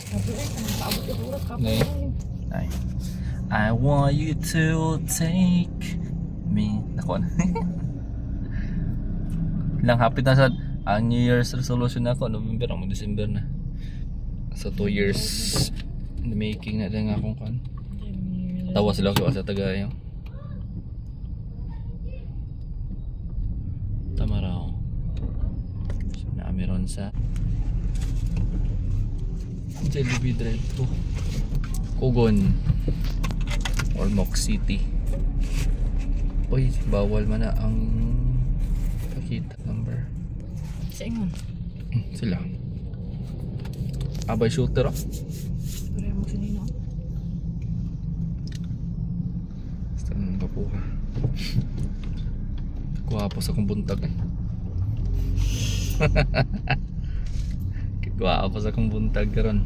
Nay. Ay. I want you to take me. Nako na. Lang hapit na sa ang New Year's resolution ako November ang December na. So 2 years in the making na lang akong kan. Tawa sila ko sa tagayo. Tamaraw. So na meron sa Jollibee Drive to Kugon or Moc City. Uy, bawal man na ang pakita number. Sa ingon. Sila. Abay shooter ah. Pare mo sinino. Basta nang kapuha. Gwapo sa kong buntag eh. Gwapo sa kong buntag karon.